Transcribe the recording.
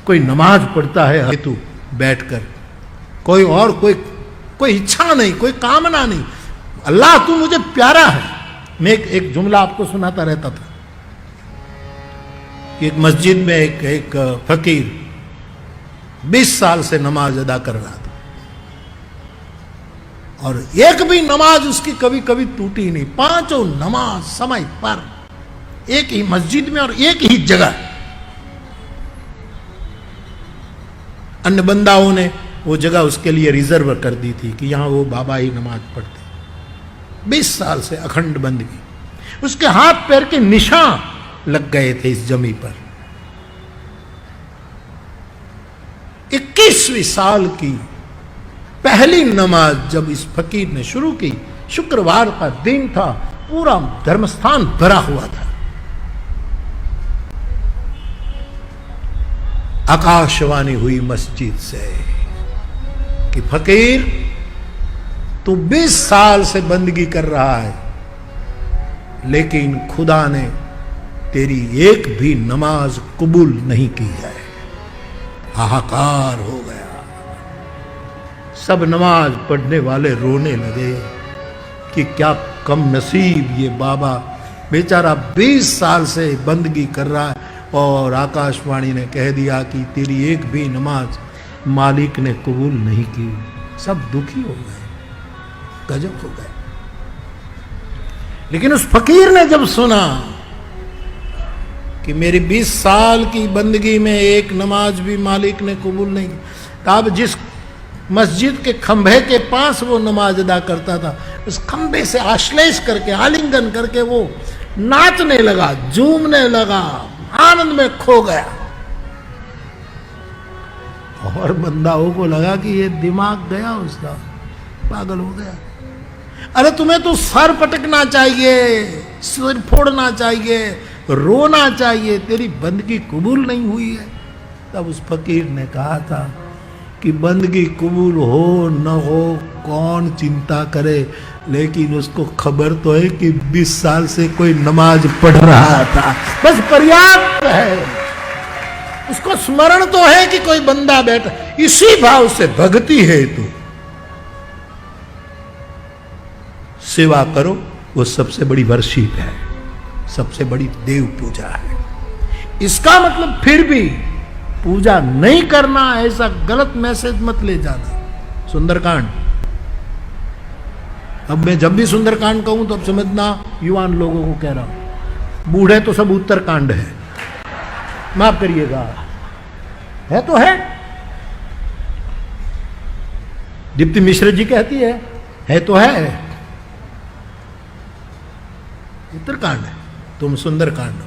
कोई नमाज पढ़ता है हेतु बैठकर, कोई और कोई इच्छा नहीं, कोई कामना नहीं, अल्लाह तू मुझे प्यारा है। मैं एक जुमला आपको सुनाता रहता था कि एक मस्जिद में एक फकीर 20 साल से नमाज अदा कर रहा था और एक भी नमाज उसकी कभी कभी टूटी नहीं, 5 नमाज समय पर, एक ही मस्जिद में और एक ही जगह। अन्य बंदाओं ने वो जगह उसके लिए रिजर्व कर दी थी कि यहां वो बाबा ही नमाज पढ़ते। 20 साल से अखंड बंदगी, उसके हाथ पैर के निशान लग गए थे इस जमी पर। 21वीं साल की पहली नमाज जब इस फकीर ने शुरू की, शुक्रवार का दिन था, पूरा धर्मस्थान भरा हुआ था। आकाशवाणी हुई मस्जिद से कि फकीर तू 20 साल से बंदगी कर रहा है, लेकिन खुदा ने तेरी एक भी नमाज कबूल नहीं की है। हाहाकार हो गया, सब नमाज पढ़ने वाले रोने लगे कि क्या कम नसीब ये बाबा, बेचारा 20 साल से बंदगी कर रहा है और आकाशवाणी ने कह दिया कि तेरी एक भी नमाज मालिक ने कबूल नहीं की। सब दुखी हो गए, गजब हो गए। लेकिन उस फकीर ने जब सुना कि मेरी 20 साल की बंदगी में एक नमाज भी मालिक ने कबूल नहीं, तब जिस मस्जिद के खंभे के पास वो नमाज अदा करता था, उस खंभे से आश्लेष करके, आलिंगन करके वो नाचने लगा, झूमने लगा, आनंद में खो गया। और बंदाओं को लगा कि ये दिमाग गया उसका, पागल हो गया। अरे तुम्हें तो सर पटकना चाहिए, सिर फोड़ना चाहिए, रोना चाहिए, तेरी बंदगी कबूल नहीं हुई है। तब उस फकीर ने कहा था कि बंदगी कबूल हो न हो कौन चिंता करे, लेकिन उसको खबर तो है कि 20 साल से कोई नमाज पढ़ रहा था, बस पर्याप्त है। उसको स्मरण तो है कि कोई बंदा बैठा, इसी भाव से भक्ति है तो सेवा करो, वो सबसे बड़ी वर्शिप है, सबसे बड़ी देव पूजा है। इसका मतलब फिर भी पूजा नहीं करना, ऐसा गलत मैसेज मत ले जाना। सुंदरकांड, अब मैं जब भी सुंदरकांड कहूं तो अब समझना युवान लोगों को कह रहा हूं, बूढ़े तो सब उत्तरकांड है, माफ करिएगा, है तो है। दीप्ति मिश्र जी कहती है तो है, उत्तरकांड है, तुम सुंदरकांड हो।